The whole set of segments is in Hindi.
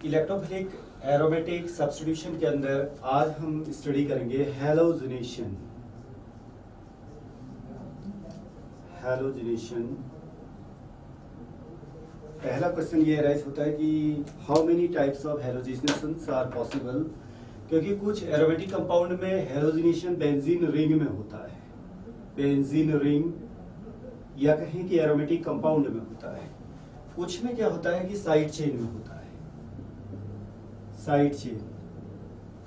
इलेक्ट्रोफिलिक एरोमेटिक सब्स्टिट्यूशन के अंदर आज हम स्टडी करेंगे हैलोजिनेशन। पहला क्वेश्चन ये राइज होता है कि how many types of halogenations are possible, क्योंकि कुछ एरोमेटिक कंपाउंड में हैलोजिनेशन बेंजीन रिंग में होता है, बेंजीन रिंग या कहें कि एरोमेटिक कंपाउंड में होता है। कुछ में क्या होता है कि साइड चेन में होता है, साइड चेन।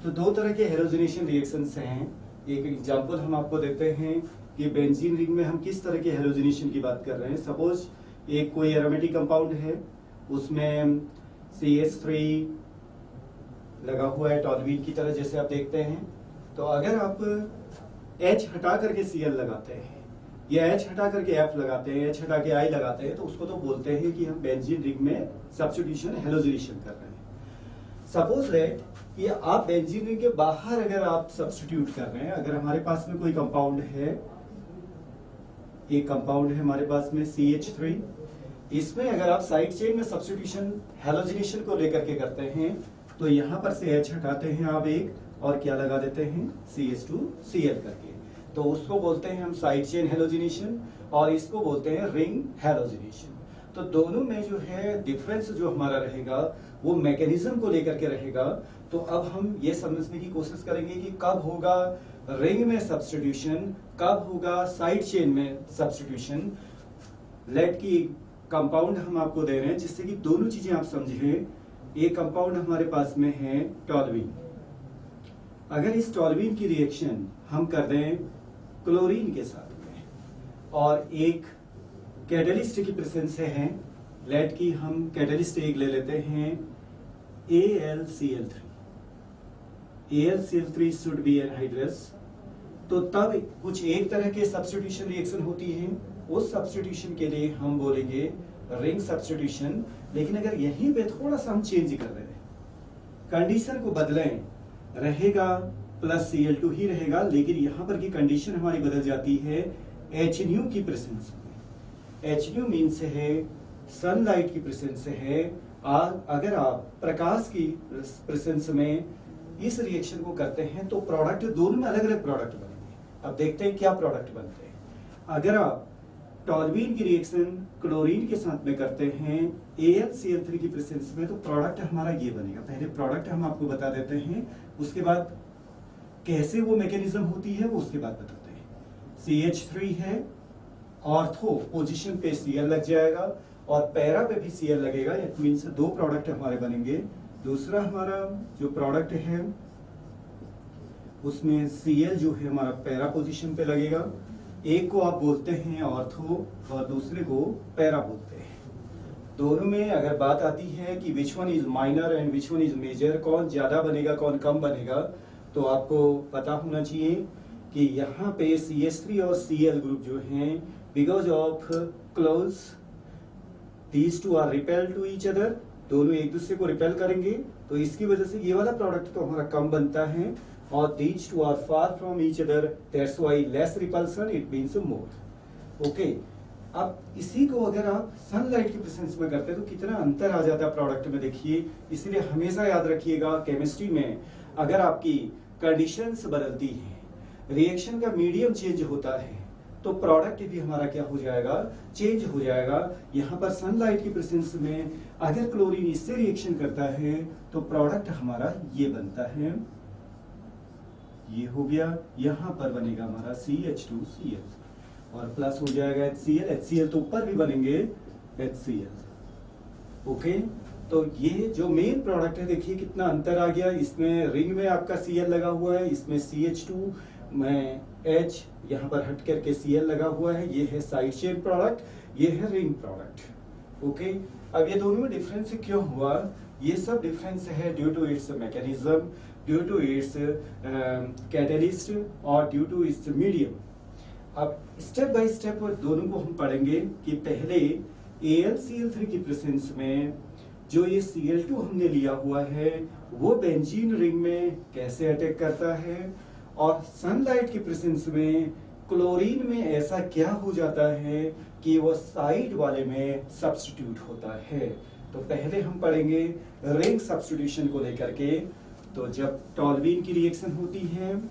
तो दो तरह के हैलोजिनेशन रिएक्शंस हैं। एक एग्जांपल हम आपको देते हैं कि बेंजीन रिंग में हम किस तरह के हैलोजिनेशन की बात कर रहे हैं। सपोज एक कोई एरोमेटिक कंपाउंड है, उसमें CH3 लगा हुआ है टॉल्यूइन की तरह, जैसे आप देखते हैं। तो अगर आप H हटा करके Cl लगाते हैं या H हटा करके F लगाते हैं, H हटा के I लगाते हैं, तो उसको तो बोलते हैं कि हम बेंजीन रिंग में सब्स्टिट्यूशन हैलोजिनेशन कर रहे हैं। सपोज दैट कि आप बेंजीन रिंग के बाहर अगर आप सब्स्टिट्यूट कर रहे हैं, अगर हमारे पास में कोई कंपाउंड है, एक कंपाउंड है हमारे पास में CH3, इसमें अगर आप साइड चेन में सब्स्टिट्यूशन हैलोजिनेशन को लेकर के करते हैं, तो यहां पर से H हटाते हैं आप एक और क्या लगा देते हैं CH2Cl करके, तो उसको बोलते हैं हम साइड चेन हैलोजिनेशन और इसको बोलते हैं रिंग हैलोजिनेशन। तो दोनों में जो है डिफरेंस जो हमारा रहेगा वो मैकेनिज्म को लेकर के रहेगा। तो अब हम ये समझने की कोशिश करेंगे कि कब होगा रिंग में सब्स्टिट्यूशन, कब होगा साइड चेन में सब्स्टिट्यूशन। लेट की कंपाउंड हम आपको दे रहे हैं जिससे कि दोनों चीजें आप समझें। एक कंपाउंड हमारे पास में है टॉल्यूइन। अगर इस टॉल्यूइन की रिएक्शन हम कर दें क्लोरीन के साथ में और एक कैटलिस्ट की प्रेजेंस है, लेट की हम कैटलिस्ट एक ले लेते हैं AlCl3। AlCl3 should be anhydrous. तो तब कुछ एक तरह के सब्स्टिट्यूशन रिएक्शन होती है, उस सब्स्टिट्यूशन के लिए हम बोलेंगे रिंग सब्स्टिट्यूशन। लेकिन अगर यहीं पे थोड़ा सा हम चेंज कर रहे हैं, कंडीशन को बदलें, रहेगा प्लस Cl2 ही रहेगा, लेकिन यहां पर की कंडीशन हमारी बदल जाती है Hν की प्रेजेंस में। Hν मीन्स है सनलाइट की प्रेजेंस है। अगर आप प्रकाश की प्रेजेंस में इस रिएक्शन को करते हैं तो प्रोडक्ट दोनों में अलग अलग प्रोडक्ट बनेंगे। अब देखते हैं क्या प्रोडक्ट बनते हैं। अगर आप टॉल्यूइन की रिएक्शन क्लोरीन के साथ में करते हैं AlCl3 की प्रेजेंस में, तो प्रोडक्ट हमारा ये बनेगा। पहले प्रोडक्ट हम आपको बता देते हैं, उसके बाद कैसे वो मैकेनिज्म होती है वो उसके बाद बताते हैं। CH3 है, ऑर्थो पोजीशन पे Cl लग जाएगा और पैरा पे भी Cl लगेगा। इट मींस दो प्रोडक्ट हमारे बनेंगे। दूसरा हमारा जो प्रोडक्ट है उसमें Cl जो है हमारा पैरा पोजीशन पे लगेगा। एक को आप बोलते हैं ऑर्थो और दूसरे को पैरा बोलते हैं। दोनों में अगर बात आती है कि which one is minor and which one is major, कौन ज्यादा बनेगा कौन कम बनेगा, तो आपको पता होना चाहिए कि यहाँ पे CH3 और Cl ग्रुप जो हैं, because of close these two are repel to each other, दोनों एक दूसरे को रिपेल करेंगे, तो इसकी वजह से ये वाला प्रोडक्ट तो हमारा कम बनता है। और these two are far from each other, that's why less repulsion, it means more। Okay, अब इसी को अगर आप सनलाइट की प्रेजेंस में करते हैं तो कितना अंतर आ जाता है प्रोडक्ट में, देखिए। इसलिए हमेशा याद रखिएगा केमिस्ट्री में अगर आपकी कंडीशंस बदलती हैं, रिएक्शन का मीडियम चेंज होता है, तो प्रोडक्ट भी हमारा क्या हो जाएगा, चेंज हो जाएगा। यहाँ पर सनलाइट की प्रेजेंस में अगर क्लोरीन इससे रिएक्शन करता है तो प्रोडक्ट हमारा ये बनता है, ये हो गया। यहाँ पर बनेगा हमारा CH2Cl और प्लस हो जाएगा HCl तो ऊपर भी बनेंगे HCl। ओके, तो ये जो मेन प्रोडक्ट है, देखिए कितना अंतर आ गया। इसमें रिंग में आपका Cl लगा हुआ है, इसमें CH2 में H यहाँ पर हट करके Cl लगा हुआ है। ये है साइड चेन प्रोडक्ट, ये है रिंग प्रोडक्ट। ओके, अब ये दोनों में डिफरेंस क्यों हुआ? ये सब डिफरेंस है due to its mechanism, due to its catalyst और ड्यू टू इट्स मीडियम। अब स्टेप बाय स्टेप दोनों को हम पढ़ेंगे कि पहले AlCl3 की प्रेजेंस में जो ये Cl2 हमने लिया हुआ है वो बेंजीन रिंग में कैसे अटैक करता है, और सनलाइट की प्रेजेंस में क्लोरीन में ऐसा क्या हो जाता है कि वो साइड वाले में सब्स्टिट्यूट होता है। तो पहले हम पढ़ेंगे रिंग सब्स्टिट्यूशन को लेकर के। तो जब टॉल्यूइन की रिएक्शन होती है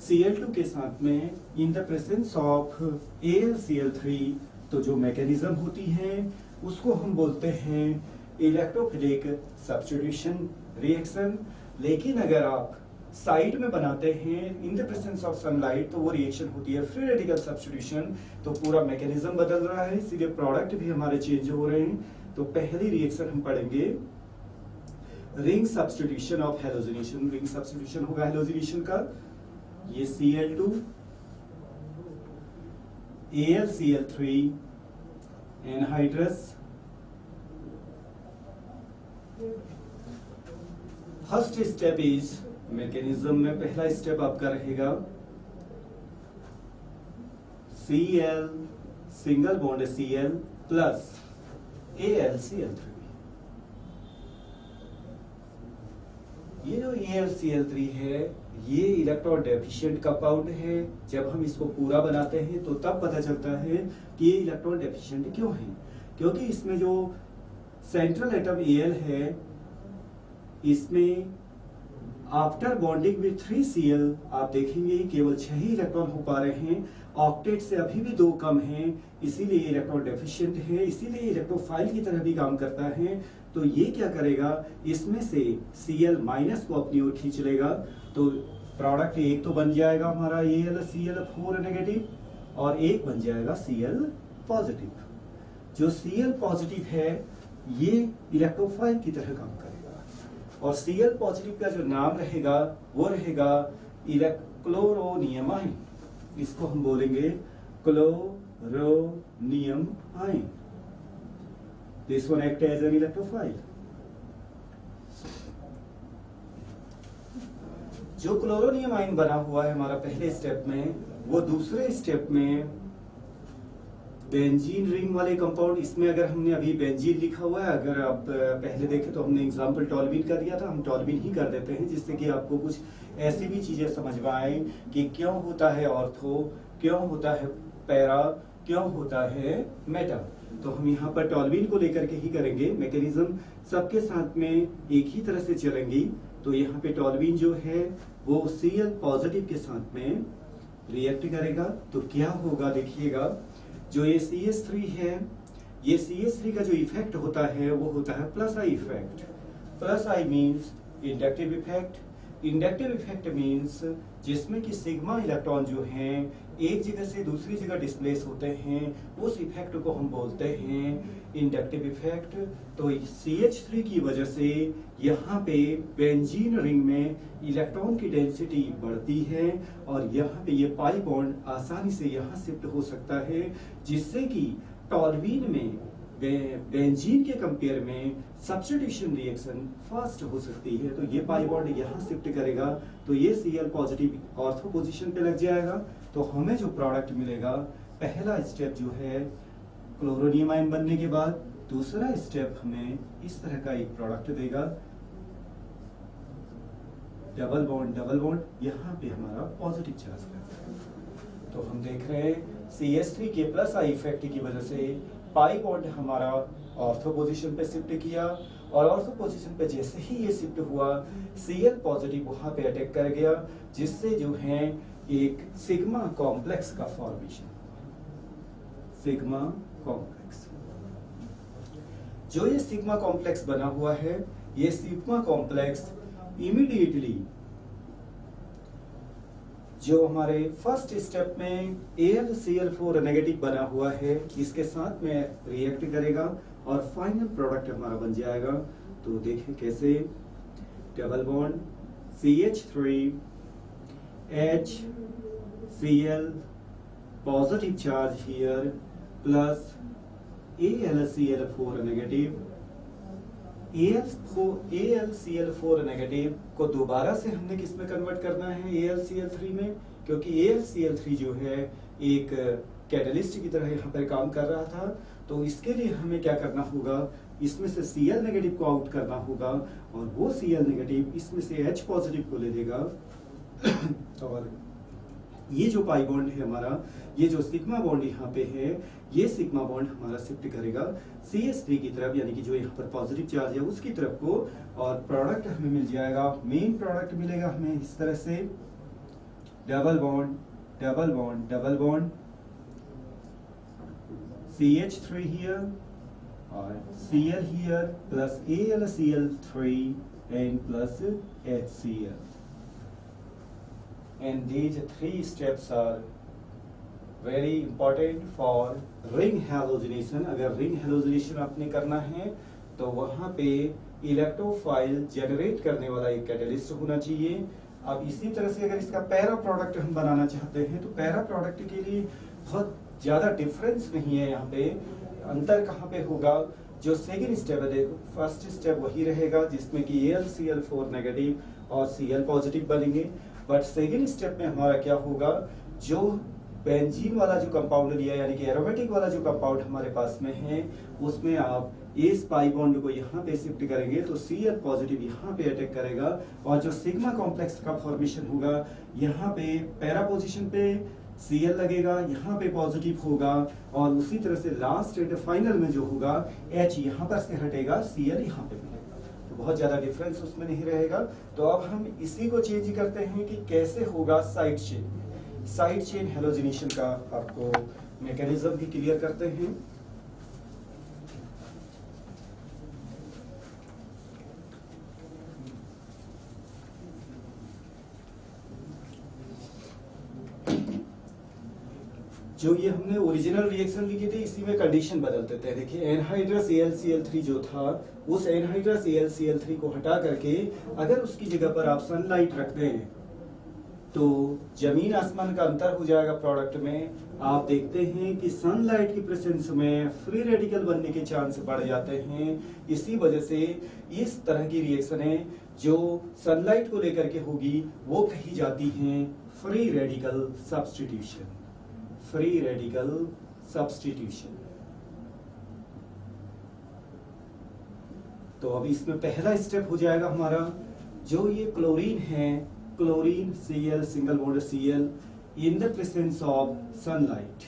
Cl2 के साथ में in the presence of AlCl3, तो जो मैकेनिज्म होती है उसको हम बोलते हैं इलेक्ट्रोफिलिक सब्स्टिट्यूशन रिएक्शन। लेकिन अगर आप साइड में बनाते हैं in the presence of sunlight, तो वो रिएक्शन होती है फ्री रेडिकल सब्स्टिट्यूशन। तो पूरा मैकेनिज्म बदल रहा है, इसीलिए प्रोडक्ट भी हमारे चेंज हो रहे हैं। तो पहली रिएक्शन हम पढ़ेंगे ring substitution of halogenation. Ring substitution होगा हैलोजिनेशन का, ये Cl2 AlCl3 anhydrous. First step is mechanism में पहला स्टेप आपका रहेगा Cl single bond Cl plus AlCl3। ये जो AlCl3 है ये इलेक्ट्रॉन डेफिशिएंट कंपाउंड है। जब हम इसको पूरा बनाते हैं तो तब पता चलता है कि ये इलेक्ट्रॉन डेफिशिएंट क्यों है, क्योंकि इसमें जो सेंट्रल एटम Al है इसमें आफ्टर बॉन्डिंग विथ 3Cl आप देखेंगे केवल 6 ही इलेक्ट्रॉन हो पा रहे हैं। ऑक्टेट से अभी भी 2 कम हैं, इसीलिए इलेक्ट्रॉन डेफिशिएंट है, इसीलिए इलेक्ट्रोफाइल की तरह भी काम करता है। तो ये क्या करेगा, इसमें से Cl माइनस को अपनी ओर खींच लेगा। तो प्रोडक्ट एक तो बन जाएगा हमारा AlCl4 नेगेटिव और एक बन जाएगा Cl पॉजिटिव। जो Cl पॉजिटिव है ये इलेक्ट्रोफाइल की तरह काम करेगा और Cl पॉजिटिव का जो नाम रहेगा वो रहेगा क्लोरोनियम आयन। इसको हम बोलेंगे chloronium ion. This one act as an electrophile. जो क्लोरोनियम आयन बना हुआ है हमारा पहले स्टेप में, वो दूसरे स्टेप में बेंजीन रिंग वाले कंपाउंड। इसमें अगर हमने अभी बेंजीन लिखा हुआ है, अगर आप पहले देखें तो हमने एग्जांपल टॉल्यूइन का दिया था, हम टॉल्यूइन ही कर देते हैं जिससे कि आपको कुछ ऐसी भी चीजें समझ में आए कि क्यों होता है ऑर्थो, क्यों होता है पैरा, क्यों होता है मेटा। तो हम यहाँ पर टॉल्यूइन को लेकर के ही करेंगे। मैकेनिज्म सबके साथ में एक ही तरह से चलेंगी। तो यहाँ पे टॉल्यूइन जो है वो Cl पॉजिटिव के साथ में रिएक्ट करेगा। तो क्या होगा देखिएगा, जो ये CH3 है, ये CH3 का जो इफेक्ट होता है वो होता है plus I effect. Plus I means inductive effect. Inductive effect means जिसमें कि सिग्मा इलेक्ट्रॉन जो हैं एक जगह से दूसरी जगह डिस्प्लेस होते हैं, उस इफेक्ट को हम बोलते हैं इंडक्टिव इफेक्ट। तो CH3 की वजह से यहाँ पे बेंजीन रिंग में इलेक्ट्रॉन की डेंसिटी बढ़ती है और यहाँ पे ये पाई बॉन्ड आसानी से यहाँ शिफ्ट हो सकता है, जिससे कि टॉल्यूइन में बेंजीन के कंपेयर में सब्स्टिट्यूशन रिएक्शन फास्ट हो सकती है। तो ये पाई बॉन्ड यहाँ शिफ्ट करेगा तो ये Cl पॉजिटिव ऑर्थो पोजीशन पे लग जाएगा। तो हमें जो प्रोडक्ट मिलेगा, पहला स्टेप जो है क्लोरोनियम आयन बनने के बाद, दूसरा स्टेप हमें इस तरह का एक प्रोडक्ट देगा, डबल बॉन्ड, यहाँ पे हमारा पॉजिटिव चार्ज है। तो हम देख रहे हैं CH3 के प्लस आई इफेक्ट की वजह से पाई बॉन्ड हमारा ऑर्थो पोजीशन पे शिफ्ट किया और ऑर्थो पोजीशन पे जैसे ही ये शिफ्ट हुआ Cl पॉजिटिव वहां पे अटैक कर गया, जिससे जो है एक सिग्मा कॉम्प्लेक्स का फॉर्मेशन। सिग्मा कॉम्प्लेक्स, जो ये सिग्मा कॉम्प्लेक्स बना हुआ है, ये सिग्मा कॉम्प्लेक्स इमीडिएटली जो हमारे फर्स्ट स्टेप में AlCl4 नेगेटिव बना हुआ है इसके साथ में रिएक्ट करेगा और फाइनल प्रोडक्ट हमारा बन जाएगा। तो देखें कैसे, double bond CH3 HCl positive charge here plus AlCl4 negative. AlCl4 negative को दोबारा से हमने किस में कन्वर्ट करना है, AlCl3 में, क्योंकि AlCl3 जो है एक कैटलिस्ट की तरह यहाँ पर काम कर रहा था। तो इसके लिए हमें क्या करना होगा, इसमें से Cl नेगेटिव को आउट करना होगा और वो Cl नेगेटिव इसमें से H पॉजिटिव को ले लेगा और ये जो पाई बॉन्ड है हमारा, ये जो सिग्मा बॉन्ड यहाँ पे है, ये सिग्मा बॉन्ड हमारा शिफ्ट करेगा CH3 की तरफ, यानी कि जो यहाँ पर पॉजिटिव चार्ज है उसकी तरफ को, और प्रोडक्ट हमें मिल जाएगा, मेन प्रोडक्ट मिलेगा हमें इस तरह से, double bond double bond double bond, CH3 here और Cl here plus AlCl3 and plus HCl. And these three steps are very important for ring halogenation. अगर ring halogenation आपने करना है तो वहाँ पे इलेक्ट्रोफाइल जनरेट करने वाला एक कैटलिस्ट होना चाहिए। अब इसी तरह से अगर इसका पैरा प्रोडक्ट हम बनाना चाहते हैं तो पैरा प्रोडक्ट के लिए बहुत ज़्यादा डिफरेंस नहीं है। यहाँ पे अंतर कहाँ पे होगा, जो सेकेंड स्टेप है, फर्स्ट स्टेप वही रहेगा जिसमें कि AlCl4 नेगेटिव और Cl पॉजिटिव बनेंगे, बट सेकेंड स्टेप में हमारा क्या होगा, जो बेंजीन वाला जो कंपाउंड लिया यानी कि एरोमेटिक वाला जो कंपाउंड हमारे पास में है उसमें आप इस पाई बॉन्ड को यहाँ पे शिफ्ट करेंगे तो Cl पॉजिटिव यहाँ पे अटैक करेगा, और जो सिग्मा कॉम्प्लेक्स का फॉर्मेशन होगा यहाँ पे पैरा पोजीशन पे Cl लगेगा, यहाँ पे पॉजिटिव होगा, और उसी तरह से लास्ट एंड फाइनल में जो होगा H यहाँ पर से हटेगा, Cl यहाँ पे मिलेगा, तो बहुत ज्यादा डिफरेंस उसमें नहीं रहेगा। तो अब हम इसी को चेंज करते हैं कि कैसे होगा side chain. Side chain halogenation का आपको मैकेनिज्म भी क्लियर करते हैं। जो ये हमने ओरिजिनल रिएक्शन लिखी थी इसी में कंडीशन बदल देते हैं। देखिए एनहाइड्रस AlCl3 जो था उस एनहाइड्रस AlCl3 को हटा करके अगर उसकी जगह पर आप सनलाइट रख दें तो जमीन आसमान का अंतर हो जाएगा प्रोडक्ट में। आप देखते हैं कि सनलाइट की प्रेजेंस में फ्री रेडिकल बनने के चांस बढ़ जाते हैं। इसी वजह से इस तरह की रिएक्शनें जो सनलाइट को लेकर के होगी वो कही जाती हैं free radical substitution. Free radical substitution. तो अब इसमें पहला स्टेप हो जाएगा हमारा, जो ये क्लोरीन है, chlorine Cl single bond Cl in the presence of sunlight.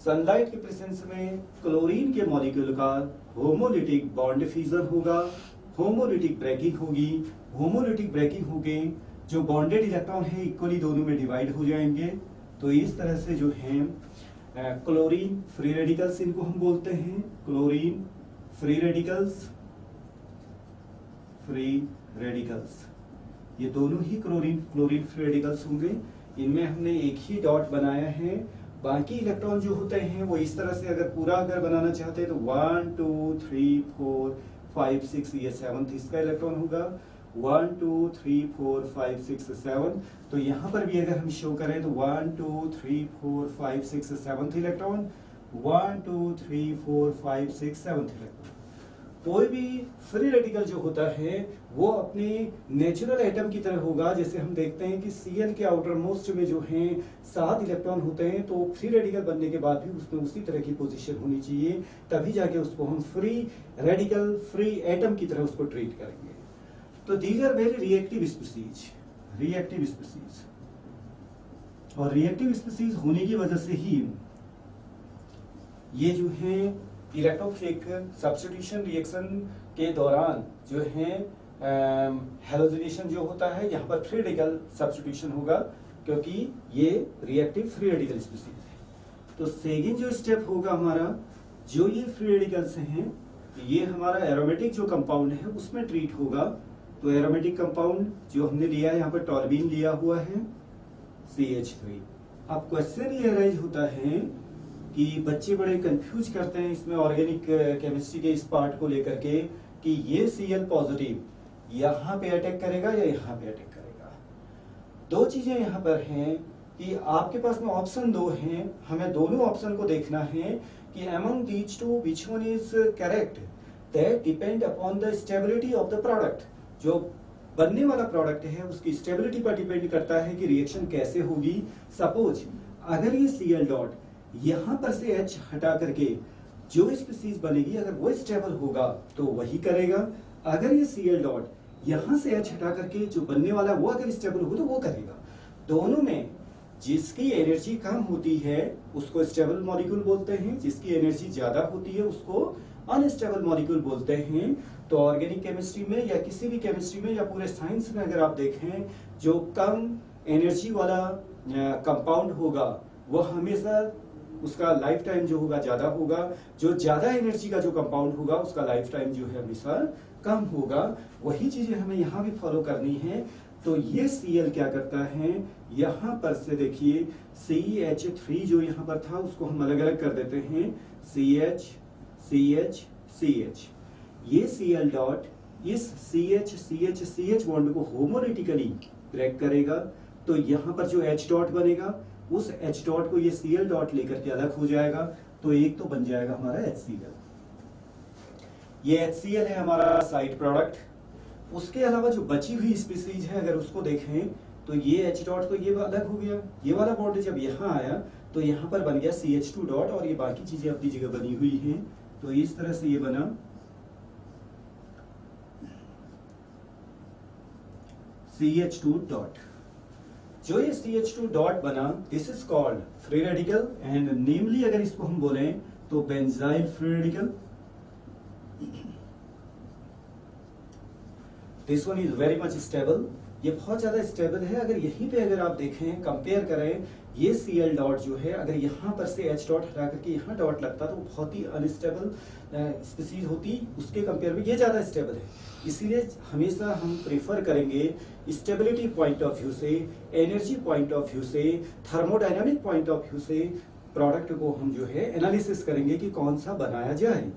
Sunlight के प्रेजेंस में क्लोरीन के मॉलिक्यूल का होमोलिटिक बॉन्ड फ्यूजन होगा, होमोलिटिक ब्रेकिंग होगी। होमोलिटिक ब्रेकिंग होके जो बॉन्डेड इलेक्ट्रॉन है इक्वली दोनों में डिवाइड हो जाएंगे। तो इस तरह से जो है क्लोरीन फ्री रेडिकल्स इनको हम बोलते हैं, chlorine free radicals, free radicals, ये दोनों ही क्लोरीन फ्री रेडिकल्स होंगे। इनमें हमने एक ही डॉट बनाया है, बाकी इलेक्ट्रॉन जो होते हैं वो इस तरह से अगर पूरा अगर बनाना चाहते हैं तो 1 2 3 4 5 6 ये 7th इसका इलेक्ट्रॉन होगा, 1 2 3 4 5 6 7। तो यहाँ पर भी अगर हम शो करें तो 1 2 3 4 5 6 7th इलेक्ट्रॉन, 1 2 3 4 5 6 7th इलेक्ट्रॉन। कोई भी फ्री रेडिकल जो होता है वो अपने नेचुरल एटम की तरह होगा। जैसे हम देखते हैं कि Cl के आउटर मोस्ट में जो हैं 7 इलेक्ट्रॉन होते हैं, तो फ्री रेडिकल बनने के बाद भी उसमें उसी तरह की पोजीशन होनी चाहिए, तभी जाके उसको हम फ्री रेडिकल फ्री एटम की तरह उसको ट्रीट करेंगे। तो these are very reactive species, reactive species, और रिएक्टिव स्पीसीज होने की वजह से ही ये जो है इलेक्ट्रोफिलिक सब्स्टिट्यूशन रिएक्शन के दौरान जो है हेलोजिनेशन जो होता है यहाँ पर फ्री रेडिकल सब्स्टिट्यूशन होगा, क्योंकि ये रिएक्टिव फ्री रेडिकल स्पीसीज है। तो सेकेंड जो स्टेप होगा हमारा, जो ये फ्री रेडिकल्स हैं ये हमारा एरोमेटिक जो कंपाउंड है उसमें ट्रीट होगा। तो एरोमेटिक कंपाउंड जो हमने लिया है यहाँ पर टॉर्बिन लिया हुआ है CH3। अब क्वेश्चन ये अराइज होता है कि बच्चे बड़े कंफ्यूज करते हैं इसमें ऑर्गेनिक केमिस्ट्री के इस पार्ट को लेकर के कि ये Cl पॉजिटिव यहाँ पे अटैक करेगा या यहाँ पे अटैक करेगा। दो चीजें यहाँ पर हैं कि आपके पास में ऑप्शन दो हैं, हमें दोनों ऑप्शन को देखना है कि among these two which one is correct, that depend upon the stability of the product। जो बनने वाला प्रोडक्ट है उसकी स्टेबिलिटी पर डिपेंड करता है कि रिएक्शन कैसे होगी। सपोज अगर ये Cl डॉट यहाँ पर से H हटा करके जो स्पीसीज बनेगी अगर वो स्टेबल होगा तो वही करेगा, अगर ये Cl डॉट यहाँ से H हटा करके जो बनने वाला वो अगर स्टेबल हो तो वो करेगा। दोनों में जिसकी एनर्जी कम होती है उसको स्टेबल मॉलिक्यूल बोलते हैं, जिसकी एनर्जी ज्यादा होती है उसको अनस्टेबल मॉलिक्यूल बोलते हैं। तो ऑर्गेनिक केमिस्ट्री में या किसी भी केमिस्ट्री में या पूरे साइंस में अगर आप देखें, जो कम एनर्जी वाला कंपाउंड होगा वो हमेशा उसका लाइफ टाइम जो होगा ज्यादा होगा, जो ज्यादा एनर्जी का जो कंपाउंड होगा उसका लाइफ टाइम जो है हमेशा कम होगा। वही चीजें हमें यहाँ भी फॉलो करनी है। तो ये Cl क्या करता है, यहाँ पर से देखिए CH3 जो यहाँ पर था उसको हम अलग अलग कर देते हैं, CH CH CH। ये Cl डॉट इस CH CH CH बॉन्ड को होमोलिटिकली ब्रेक करेगा, तो यहाँ पर जो H डॉट बनेगा उस H डॉट को ये Cl डॉट लेकर के अलग हो जाएगा, तो एक तो बन जाएगा हमारा HCl। ये HCl है हमारा साइड प्रोडक्ट। उसके अलावा जो बची हुई स्पीसीज है अगर उसको देखें तो ये H डॉट तो ये अलग हो गया, ये वाला बॉन्ड जब यहाँ आया तो यहाँ पर बन गया CH2 डॉट और ये बाकी चीजें अपनी जगह बनी हुई हैं। तो इस तरह से ये बना CH2 डॉट। जो ये CH2 डॉट बना this is called free radical and namely अगर इसको हम बोलें तो benzyl free radical. This one is very much stable, ये बहुत ज्यादा स्टेबल है। अगर यहीं पे अगर आप देखें कंपेयर करें, ये Cl डॉट जो है अगर यहाँ पर से H डॉट हटा करके यहाँ डॉट लगता तो बहुत ही अनस्टेबल स्पीसीज होती, उसके कंपेयर में ये ज्यादा स्टेबल है। इसीलिए हमेशा हम प्रेफर करेंगे स्टेबिलिटी पॉइंट ऑफ व्यू से, एनर्जी पॉइंट ऑफ व्यू से, थर्मोडायनामिक पॉइंट ऑफ व्यू से प्रोडक्ट को हम जो है एनालिसिस करेंगे कि कौन सा बनाया जाए।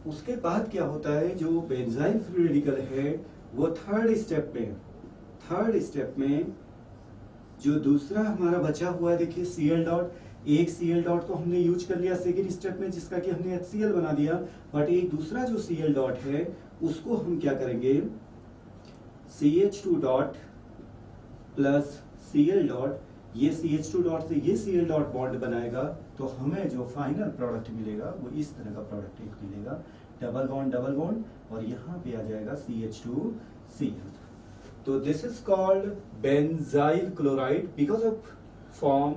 उसके बाद क्या होता है, जो बेंजाइल फ्री रेडिकल है वो थर्ड स्टेप में जो दूसरा हमारा बचा हुआ है, देखिए Cl डॉट, एक Cl डॉट को हमने यूज कर लिया सेकेंड स्टेप में जिसका कि हमने HCl बना दिया, बट एक दूसरा जो Cl डॉट है उसको हम क्या करेंगे, CH2 dot plus Cl dot, ये CH2 डॉट से ये Cl डॉट बॉन्ड बनाएगा, तो हमें जो फाइनल प्रोडक्ट मिलेगा वो इस तरह का प्रोडक्ट एक मिलेगा, डबल बॉन्ड और यहाँ पे आ जाएगा CH2Cl। तो this is called benzyl chloride because of form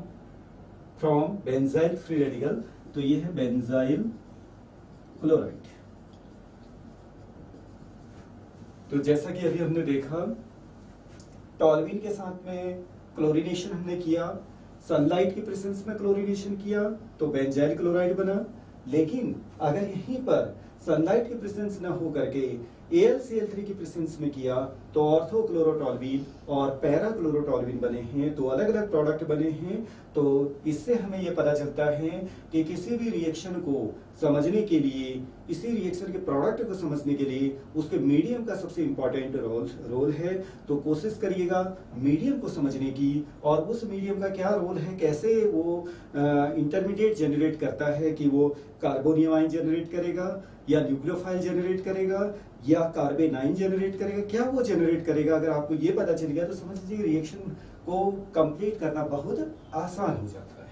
from benzyl free radical. तो ये है बेंजाइल क्लोराइड। तो जैसा कि अभी हमने देखा टॉल्यूइन के साथ में क्लोरीनेशन हमने किया, सनलाइट की प्रेजेंस में क्लोरीनेशन किया तो बेंजाइल क्लोराइड बना। लेकिन अगर यहीं पर सनलाइट की प्रेजेंस न हो करके AlCl3 की प्रेजेंस में किया तो ऑर्थोक्लोरोटॉल्यूइन और पैराक्लोरोटॉल्यूइन बने हैं, तो अलग अलग प्रोडक्ट बने हैं। तो इससे हमें यह पता चलता है कि किसी भी रिएक्शन को समझने के लिए, इसी रिएक्शन के प्रोडक्ट को समझने के लिए उसके मीडियम का सबसे इंपॉर्टेंट रोल है। तो कोशिश करिएगा मीडियम को समझने की, और उस मीडियम का क्या रोल है, कैसे वो इंटरमीडिएट जनरेट करता है, कि वो कार्बोनियम आयन जनरेट करेगा या न्यूक्लियोफाइल जनरेट करेगा या कार्बेनाइन जनरेट करेगा, क्या वो जनरेट करेगा। अगर आपको ये पता चल गया तो समझ लीजिए रिएक्शन को कंप्लीट करना बहुत आसान हो जाता है।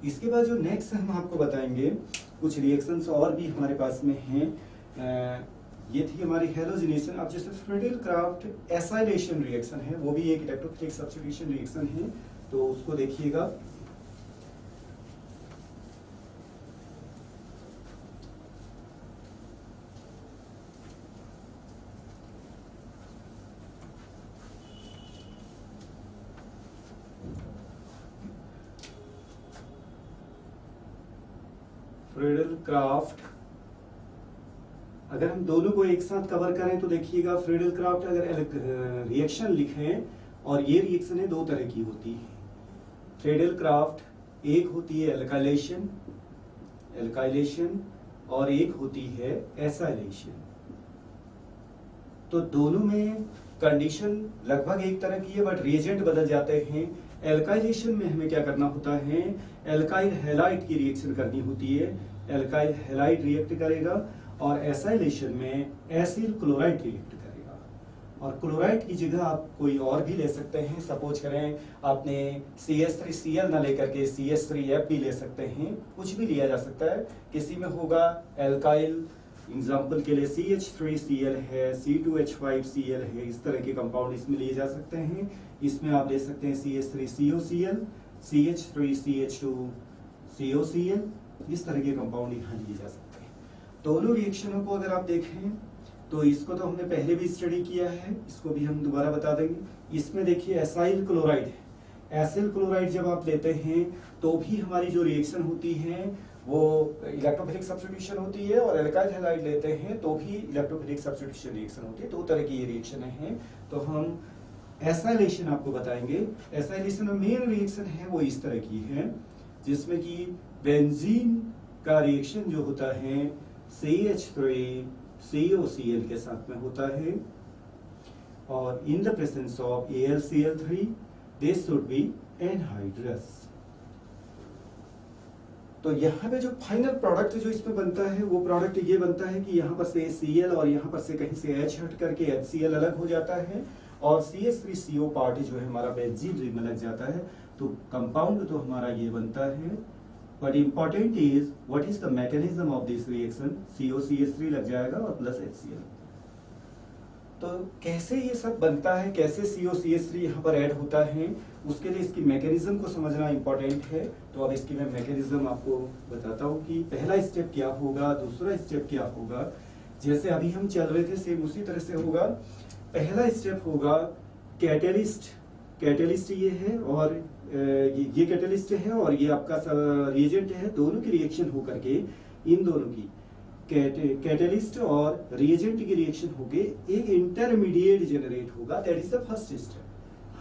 इसके बाद जो नेक्स्ट हम आपको बताएंगे, कुछ रिएक्शंस और भी हमारे पास में हैं। ये थी हमारी हेलोजिनेशन। अब जैसे फ्रीडल क्राफ्ट एसाइलेशन रिएक्शन है, वो भी एक इलेक्ट्रोफिलिक सब्स्टिट्यूशन रिएक्शन है, तो उसको देखिएगा। फ्रीडल क्राफ्ट, अगर हम दोनों को एक साथ कवर करें तो देखिएगा फ्रीडल क्राफ्ट अगर रिएक्शन लिखें, और ये रिएक्शन है दो तरह की होती है। फ्रीडल क्राफ्ट एक होती है एल्काइलेशन और एक होती है एसाइलेशन। तो दोनों में कंडीशन लगभग एक तरह की है बट रिएजेंट बदल जाते हैं। एल्काइलेशन में हमें क्या करना होता है, एल्काइल हैलाइड की रिएक्शन करनी होती है, एल्काइल हैलाइड रिएक्ट करेगा, और एसाइलेशन में एसिल क्लोराइड रिएक्ट करेगा। और क्लोराइड की जगह आप कोई और भी ले सकते हैं। सपोज करें आपने CH3Cl ना लेकर के CH3F भी ले सकते हैं, कुछ भी लिया जा सकता है। किसी में होगा एल्काइल एग्जाम्पल के लिए CH3Cl है, C2H5Cl है, इस तरह के कंपाउंड इसमें लिए जा सकते हैं। इसमें आप ले सकते हैं CH3COCl, CH3CH2COCl, इस तरह के कंपाउंड यहाँ लिए जा सकते हैं। दोनों रिएक्शनों को अगर आप देखें तो इसको तो हमने पहले भी स्टडी किया है, इसको भी हम दोबारा बता देंगे। इसमें देखिए एसाइल क्लोराइड है, एसिल क्लोराइड जब आप लेते हैं तो भी हमारी जो रिएक्शन होती है वो इलेक्ट्रोफिलिक सब्स्टिट्यूशन होती है, और एल्काइल हैलाइड लेते हैं तो भी इलेक्ट्रोफिलिक सब्स्टिट्यूशन रिएक्शन होती है। दो तरह की ये रिएक्शन हैं। तो हम एसाइलेशन आपको बताएंगे। एसाइलेशन में मेन रिएक्शन है वो इस तरह की है, जिसमें कि बेंजीन का रिएक्शन जो होता है CH3COCl के साथ में होता है, और in the presence of AlCl3 this should be anhydrous. तो यहाँ पे जो फाइनल प्रोडक्ट जो इसमें बनता है वो प्रोडक्ट ये बनता है कि यहाँ पर से Cl और यहाँ पर से कहीं से H हट करके HCl अलग हो जाता है, और CH3CO पार्ट जो है हमारा बेंजीन रिंग में लग जाता है। तो कंपाउंड तो हमारा ये बनता है, but important is what is the mechanism of this reaction. COCH3 लग जाएगा और प्लस HCl। तो कैसे ये सब बनता है, कैसे COCH3 यहाँ पर ऐड होता है, उसके लिए इसकी मैकेनिज्म को समझना इंपॉर्टेंट है। तो अब इसकी मैं मैकेनिज्म आपको बताता हूँ कि पहला स्टेप क्या होगा, दूसरा स्टेप क्या होगा। जैसे अभी हम चल रहे थे सेम उसी तरह से होगा। पहला स्टेप होगा कैटेलिस्ट, कैटेलिस्ट ये है और ये कैटेलिस्ट है और ये आपका रिएजेंट है। दोनों की रिएक्शन हो करके इन दोनों की कैटेलिस्ट और रिएजेंट की रिएक्शन होके एक इंटरमीडिएट जनरेट होगा, that is the first step.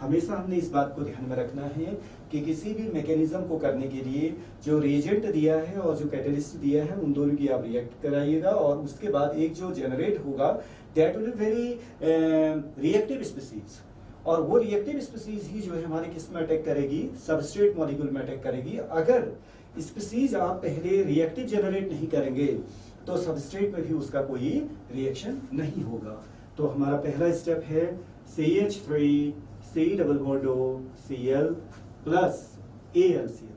हमेशा हमने इस बात को ध्यान में रखना है कि किसी भी मैकेनिज्म को करने के लिए जो रिएजेंट दिया है और जो कैटेलिस्ट दिया है उन दोनों की आप रिएक्ट कराइएगा, और उसके बाद एक जो जनरेट होगा that will be very reactive species, और वो रिएक्टिव स्पीसीज ही जो है हमारे किस में अटैक करेगी, सबस्ट्रेट मॉलिक्यूल में अटैक करेगी। अगर स्पीसीज आप पहले रिएक्टिव जनरेट नहीं करेंगे तो सबस्ट्रेट में भी उसका कोई रिएक्शन नहीं होगा। तो हमारा पहला स्टेप है CH3C+Cl प्लस AlCl3।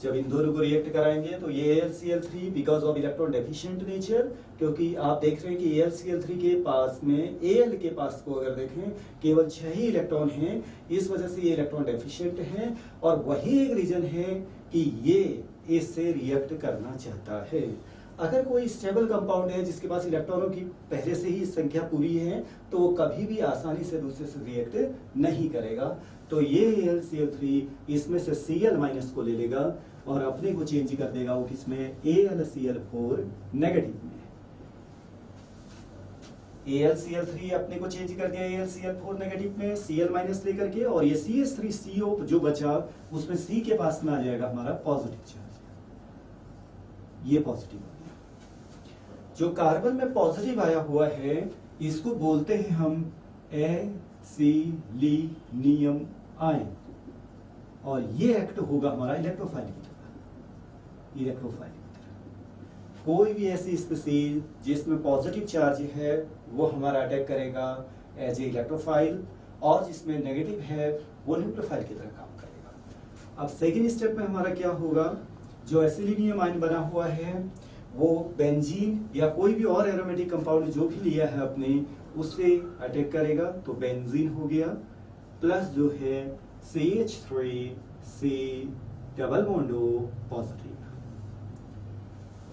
जब इन दोनों को रिएक्ट कराएंगे तो ये AlCl3 because of electron deficient nature, क्योंकि आप देख रहे हैं कि AlCl3 के पास में Al के पास को अगर देखें केवल 6 ही इलेक्ट्रॉन हैं, इस वजह से ये इलेक्ट्रॉन डेफिशिएंट हैं, और वही एक रीजन है कि ये इससे रिएक्ट करना चाहता है। अगर कोई स्टेबल कंपाउंड है जिसके पास इलेक्ट्रॉनों की पहले से ही संख्या पूरी है तो वो कभी भी आसानी से दूसरे से रिएक्ट नहीं करेगा। तो ये AlCl3 इसमें से Cl- को ले लेगा और अपने को चेंज कर देगा वो किसमें, AlCl4 नेगेटिव में। AlCl3 अपने को चेंज कर दिया AlCl4 नेगेटिव में Cl- लेकर के, और ये CH3CO जो बचा उसमें C के पास में आ जाएगा हमारा पॉजिटिव चार्ज, ये पॉजिटिव हो गया। जो कार्बन में पॉजिटिव आया हुआ है इसको बोलते हैं हम एसिलिनियम आयन, और ये एक्ट होगा हमारा इलेक्ट्रोफाइल की तरह, इलेक्ट्रोफाइल की तरह। कोई भी ऐसी स्पीसीज जिसमें पॉजिटिव चार्ज है वो हमारा अटैक करेगा एज ए इलेक्ट्रोफाइल, और जिसमें नेगेटिव है वो न्यूक्लियोफाइल की तरह काम करेगा। अब सेकेंड स्टेप में हमारा क्या होगा, जो एसिलिनियम आयन बना हुआ है वो बेंजीन या कोई भी और एरोमेटिक कंपाउंड जो भी लिया है अपने उससे अटैक करेगा, तो बेंजीन हो गया, प्लस जो है CH3C+O पॉजिटिव।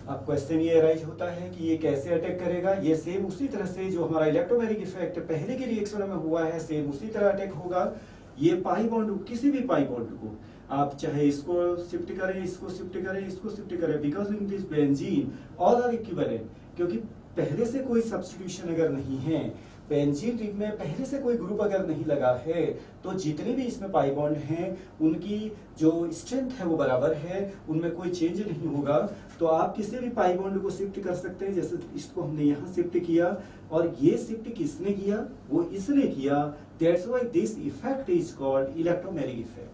अब क्वेश्चन ये अराइज होता है कि ये कैसे अटैक करेगा। ये सेम उसी तरह से जो हमारा इलेक्ट्रोमैग्नेटिक इफेक्ट पहले के रिएक्शन में हुआ है सेम उसी तरह अटैक होगा। ये पाई बॉन्ड, किसी भी पाई बॉन्ड को आप चाहे इसको शिफ्ट करें, इसको शिफ्ट करें, इसको शिफ्ट करें, because in this benzene all are equivalent, क्योंकि पहले से कोई सब्स्टिट्यूशन अगर नहीं है, बेंजीन रिंग में पहले से कोई ग्रुप अगर नहीं लगा है, तो जितने भी इसमें पाई बॉन्ड हैं उनकी जो स्ट्रेंथ है वो बराबर है, उनमें कोई चेंज नहीं होगा। तो आप किसी भी पाई बॉन्ड को शिफ्ट कर सकते हैं, जैसे इसको हमने यहाँ शिफ्ट किया, और ये शिफ्ट किसने किया, वो इसने किया। That's why this effect is called electromagnetic effect.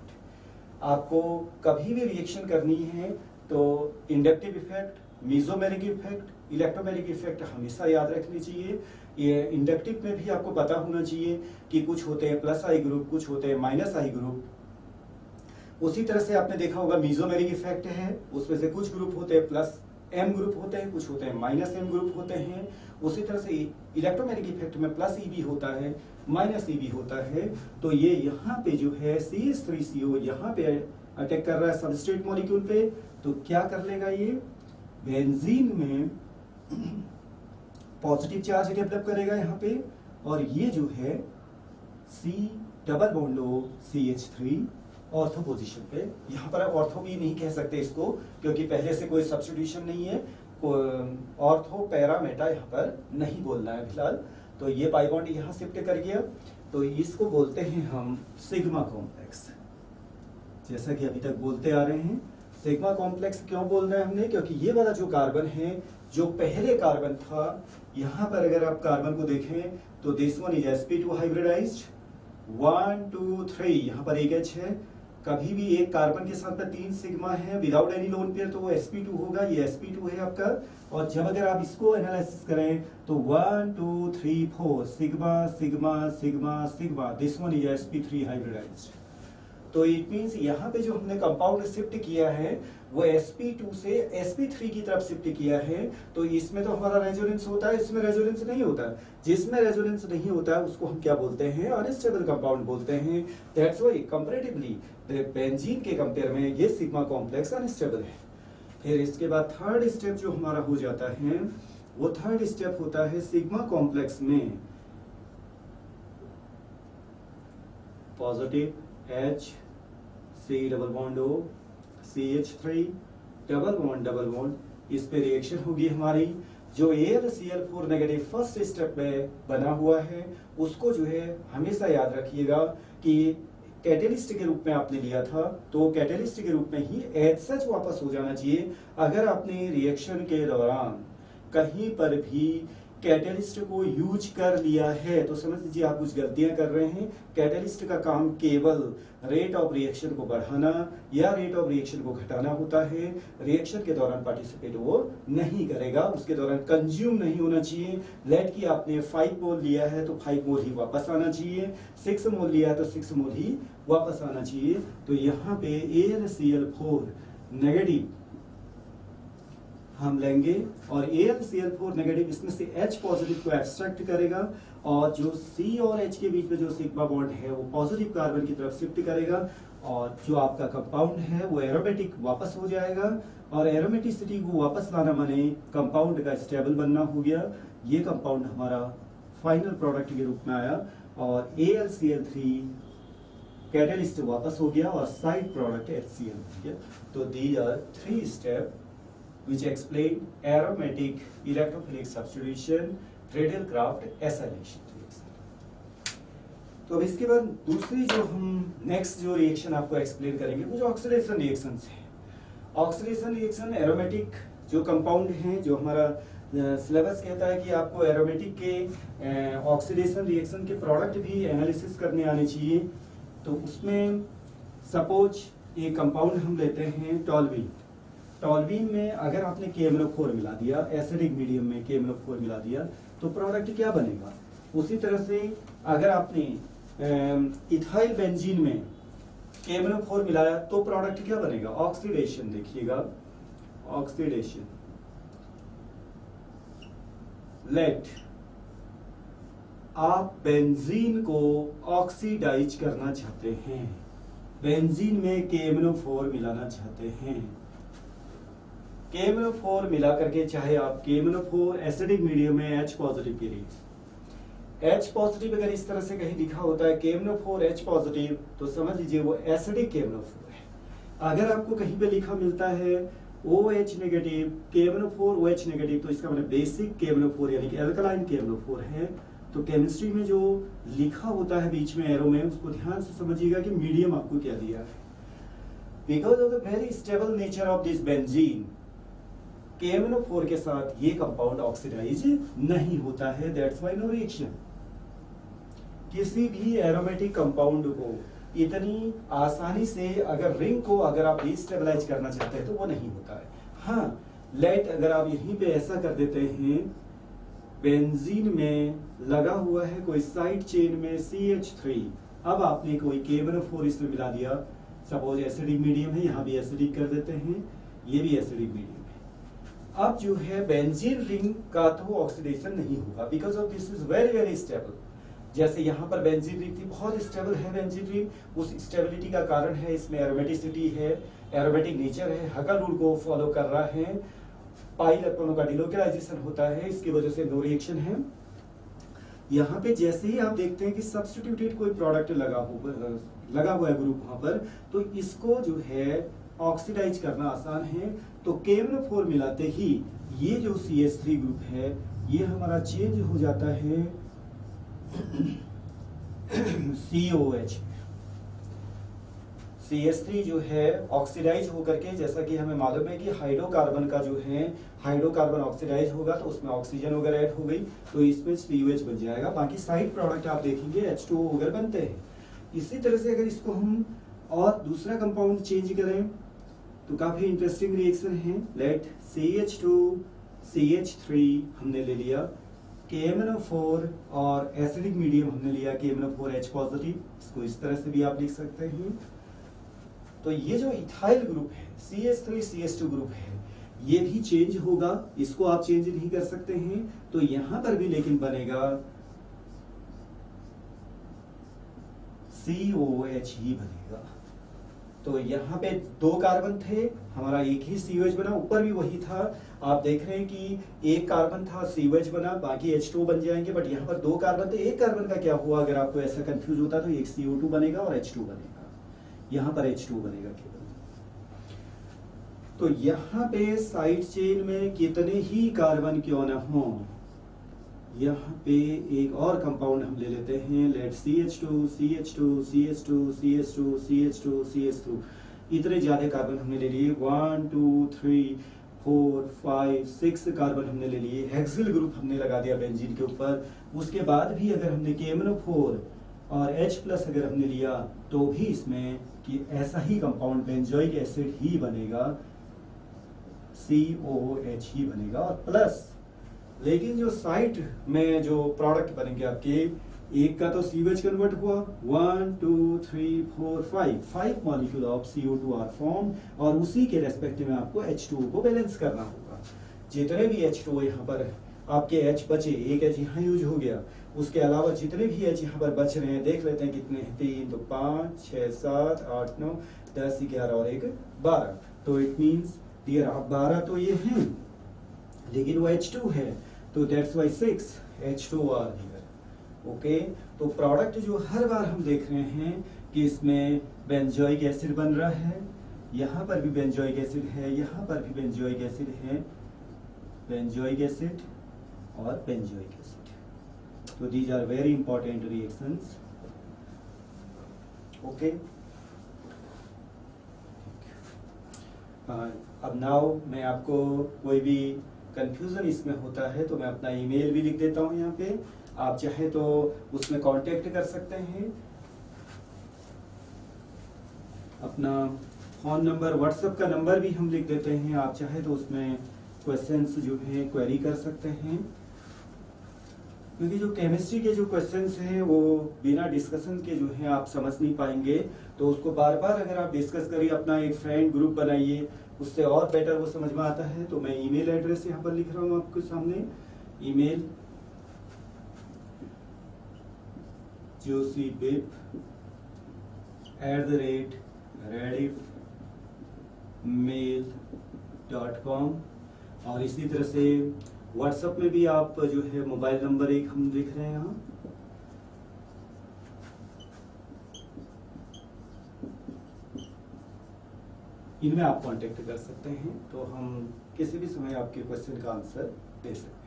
आपको कभी भी रिएक्शन करनी है तो inductive effect, mesomeric effect, electromagnetic effect हमेशा याद रखनी चाहिए। ये इंडक्टिव में भी आपको पता होना चाहिए कि कुछ होते हैं प्लस आई ग्रुप, कुछ होते हैं माइनस आई ग्रुप। उसी तरह से आपने देखा होगा मेसोमेरिक इफेक्ट है, उसमें से कुछ ग्रुप होते हैं प्लस M ग्रुप होते हैं, कुछ होते हैं माइनस M ग्रुप होते हैं। उसी तरह से इलेक्ट्रोमैग्नेटिक इफेक्ट में प्लस EB होता है, माइनस EB होता है। तो ये यहाँ पे जो है CH3CO यहाँ पे अटैक कर रहा है सबस्ट्रेट मॉलिक्यूल पे, तो क्या कर लेगा ये बेंजीन में पॉजिटिव चार्ज डेवलप करेगा यहाँ पे, और ये जो है C double bond O CH3 ortho position पे। यहाँ पर ऑर्थो भी नहीं कह सकते इसको, क्योंकि पहले से कोई सब्स्टिट्यूशन नहीं है, ऑर्थो पैरा मेटा यहाँ पर नहीं बोलना है फिलहाल। तो ये पाई बॉन्ड यहाँ शिफ्ट कर गया, तो इसको बोलते हैं हम सिग्मा कॉम्प्लेक्स। जैसा कि अभी तक बोलते आ रहे हैं, सिग्मा कॉम्प्लेक्स क्यों बोल रहे हैं हमने, क्योंकि ये वाला जो कार्बन है, जो पहले कार्बन था, यहाँ पर अगर आप कार्बन को देखें तो this one is sp2 hybridised, 1 2 3 यहाँ पर एक H है। कभी भी एक कार्बन के साथ में 3 सिग्मा है विदाउट एनी लोन पेयर, तो वो sp2 होगा, ये sp2 है आपका। और जब अगर आप इसको एनालिसिस करें तो 1 2 3 4 sigma sigma sigma sigma, this one is sp3 hybridised. तो इट मींस यहाँ पे जो हमने कंपाउंड शिफ्ट किया है वो sp2 से sp3 की तरफ शिफ्ट किया है। तो इसमें तो हमारा रेजोनेंस होता है, इसमें रेजोनेंस नहीं होता। जिसमें रेजोनेंस नहीं होता है उसको हम क्या बोलते हैं, अनस्टेबल कंपाउंड बोलते हैं। दैट्स व्हाई कंपैरेटिवली बेंजीन के कंपेयर में ये सिग्मा कॉम्प्लेक्स अनस्टेबल है। फिर इसके बाद थर्ड स्टेप जो हमारा हो जाता है, वो थर्ड स्टेप होता है सिग्मा कॉम्प्लेक्स में positive H C double bond O CH3 double bond, इस पे रिएक्शन होगी हमारी। जो AlCl4 नेगेटिव फर्स्ट स्टेप में बना हुआ है, उसको जो है हमेशा याद रखिएगा कि कैटेलिस्ट के रूप में आपने लिया था, तो कैटेलिस्ट के रूप में ही एज सच वापस हो जाना चाहिए। अगर आपने रिएक्शन के दौरान कहीं पर भी कैटेलिस्ट को यूज कर लिया है तो समझ लीजिए आप कुछ गलतियां कर रहे हैं। कैटेलिस्ट का काम केवल रेट ऑफ रिएक्शन को बढ़ाना या रेट ऑफ रिएक्शन को घटाना होता है। रिएक्शन के दौरान पार्टिसिपेट वो नहीं करेगा, उसके दौरान कंज्यूम नहीं होना चाहिए। लेट की आपने 5 मोल लिया है तो 5 मोल ही वापस आना चाहिए, 6 मोल लिया है तो 6 मोल ही वापस आना चाहिए। तो यहाँ पे AlCl4 नेगेटिव हम लेंगे और AlCl4 नेगेटिव इसमें से H पॉजिटिव को एब्स्ट्रैक्ट करेगा, और जो C और H के बीच में जो सिग्मा बॉन्ड है वो पॉजिटिव कार्बन की तरफ शिफ्ट करेगा, और जो आपका कंपाउंड है वो एरोमेटिक वापस हो जाएगा। और एरोमेटिसिटी को वापस लाना माने कंपाउंड का स्टेबल बनना हो गया। ये कंपाउंड हमारा फाइनल प्रोडक्ट के रूप में आया, और AlCl3 कैटेलिस्ट वापस हो गया और साइड प्रोडक्ट HCl हो गया। तो these are 3 step which explain aromatic electrophilic substitution, Friedel-Crafts acylation reaction। तो अब इसके बाद दूसरी जो हम नेक्स्ट जो रिएक्शन आपको एक्सप्लेन करेंगे वो जो ऑक्सीडेशन रिएक्शन है। ऑक्सीडेशन रिएक्शन एरोमेटिक जो कंपाउंड हैं, जो हमारा सिलेबस कहता है कि आपको एरोमेटिक के ऑक्सीडेशन रिएक्शन के प्रोडक्ट भी एनालिसिस करने आने चाहिए। तो उसमें सपोज एक कंपाउंड हम लेते हैं टॉल्वीन। टॉल्वीन में अगर आपने KMnO4 मिला दिया, एसिडिक मीडियम में KMnO4 मिला दिया, तो प्रोडक्ट क्या बनेगा। उसी तरह से अगर आपने इथाइल बेंजीन में KMnO4 मिलाया तो प्रोडक्ट क्या बनेगा, ऑक्सीडेशन। देखिएगा ऑक्सीडेशन। लेट आप बेंजीन को ऑक्सीडाइज करना चाहते हैं, बेंजीन में KMnO4 मिलाना चाहते हैं। KMnO4 मिला करके चाहे आप KMnO4 एसिडिक मीडियम में H पॉजिटिव की H पॉजिटिव अगर इस तरह से कहीं लिखा होता है KMnO4 H पॉजिटिव, तो समझ लीजिए वो एसिडिक KMnO4 है। अगर आपको कहीं पे लिखा मिलता है OH negative KMnO4 OH negative, तो इसका मतलब बेसिक KMnO4 यानी कि अल्कलाइन KMnO4 है। तो केमिस्ट्री में जो लिखा होता है बीच में एरो में, उसको ध्यान से समझिएगा कि मीडियम आपको क्या दिया है। Because of the very stable nature of this benzene, KMnO4 के साथ ये कंपाउंड ऑक्सीडाइज नहीं होता है, दैट्स व्हाई नो रिएक्शन। किसी भी एरोमेटिक कंपाउंड को इतनी आसानी से अगर रिंग को अगर आप डिस्टेबलाइज करना चाहते हैं तो वो नहीं होता है। हाँ, लेट अगर आप यहीं पे ऐसा कर देते हैं, बेंजीन में लगा हुआ है कोई साइड चेन में CH3, अब आपने कोई KMnO4 इसमें मिला दिया, सपोज एसिडिक मीडियम है, यहाँ भी एसिडिक कर देते हैं, ये भी एसिडिक मीडियम है। अब जो है बेंजीन रिंग का तो ऑक्सीडेशन नहीं होगा because of this is very very stable. जैसे यहाँ पर बेंजीन रिंग थी, बहुत स्टेबल है बेंजीन रिंग, उस स्टेबिलिटी का कारण है इसमें एरोमेटिसिटी है, एरोमेटिक नेचर है, हकल रूल को फॉलो कर रहा है, पाई इलेक्ट्रॉनों का डिलोकेलाइजेशन होता है, इसकी वजह से नो रिएक्शन है। यहाँ पे जैसे ही आप देखते हैं कि सब्स्टिट्यूटेड कोई प्रोडक्ट लगा हुआ है ग्रुप वहां पर, तो इसको जो है ऑक्सीडाइज करना आसान है। तो KMnO4 मिलाते ही ये जो CH3 ग्रुप है ये हमारा चेंज हो जाता है COH। CH3 जो है ऑक्सीडाइज होकर के, जैसा कि हमें मालूम है कि हाइड्रोकार्बन का जो है हाइड्रोकार्बन ऑक्सीडाइज होगा तो उसमें ऑक्सीजन वगैरह ऐड हो गई तो इसमें COH बन जाएगा। बाकी साइड प्रोडक्ट आप देखेंगे H2O वगैरह बनते हैं। इसी तरह से अगर इसको हम और दूसरा कंपाउंड चेंज करें तो काफी इंटरेस्टिंग रिएक्शन है। लेट CH2 CH3 हमने ले लिया, KMnO4 और एसिडिक मीडियम हमने लिया KMnO4H पॉजिटिव, इसको इस तरह से भी आप लिख सकते हैं। तो ये जो इथाइल ग्रुप है CH3 CH2 ग्रुप है ये भी चेंज होगा, इसको आप चेंज नहीं कर सकते हैं। तो यहां पर भी लेकिन बनेगा COH ही बनेगा। तो यहाँ पे 2 कार्बन थे, हमारा एक ही COH बना, ऊपर भी वही था। आप देख रहे हैं कि एक कार्बन था COH बना, बाकी H2 बन जाएंगे, बट यहाँ पर 2 कार्बन थे, एक कार्बन का क्या हुआ? अगर आपको ऐसा कंफ्यूज होता तो एक CO2 बनेगा और H2 बनेगा, यहाँ पर H2 बनेगा केवल। तो यहाँ पे साइड चेन में कितने ही कार्बन क्यों न हो, यहाँ पे एक और कंपाउंड हम ले लेते हैं। Late CH2 CH2 CH2 CH2 CH2 CH2, इतने ज्यादा कार्बन हमने ले लिए, 1 2 3 4 5 6 कार्बन हमने ले लिए। हेक्सिल ग्रुप हमने लगा दिया बेंजीन के ऊपर। उसके बाद भी अगर हमने KMnO4 और H+ अगर हमने लिया तो भी इसमें कि ऐसा ही कंपाउंड बेंजोइक एसिड ही बनेगा, COOH ही बनेगा और प्लस। लेकिन जो साइड में जो प्रोडक्ट बनेंगे आपके, एक का तो COH कन्वर्ट हुआ, 1 2 3 4 5 molecule of CO2 are form, और उसी के रेस्पेक्टिव में आपको H2O को बैलेंस करना होगा। जितने भी H2O यहाँ पर आपके H बचे, एक H यहाँ यूज हो गया, उसके अलावा जितने भी H यहाँ पर बच रहे हैं देख लेते हैं कितने हैं, 3 तो 5 6 7 8 9 10 11 और 1 12। तो इट मीन्स डियर 12 तो ये हैं लेकिन वो H2 है, तो that's why 6 H2 are here. Okay, तो प्रोडक्ट जो हर बार हम देख रहे हैं कि इसमें बेंजोइक एसिड बन रहा है, यहाँ पर भी बेंजोइक एसिड है, यहाँ पर भी बेंजोइक एसिड है, बेंजोइक एसिड और बेंजोइक एसिड। तो these are very important reactions. Okay, अब नाउ मैं आपको कोई भी कंफ्यूजन इसमें होता है तो मैं अपना ईमेल भी लिख देता हूं यहाँ पे, आप चाहे तो उसमें कांटेक्ट कर सकते हैं। अपना फोन नंबर, व्हाट्सएप का नंबर भी हम लिख देते हैं, आप चाहे तो उसमें क्वेश्चंस जो है क्वेरी कर सकते हैं। क्योंकि जो केमिस्ट्री के जो क्वेश्चंस हैं वो बिना डिस्कशन के जो है आप समझ नहीं पाएंगे, तो उसको बार बार अगर आप डिस्कस करिए, अपना एक फ्रेंड ग्रुप बनाइए, उससे और बेटर वो समझ में आता है। तो मैं ईमेल एड्रेस यहाँ पर लिख रहा हूँ आपके सामने, ईमेल joseph@rediffmail.com, और इसी तरह से व्हाट्सएप में भी आप जो है मोबाइल नंबर एक हम लिख रहे हैं यहाँ, इनमें आप कांटेक्ट कर सकते हैं, तो हम किसी भी समय आपके क्वेश्चन का आंसर दे सकते हैं।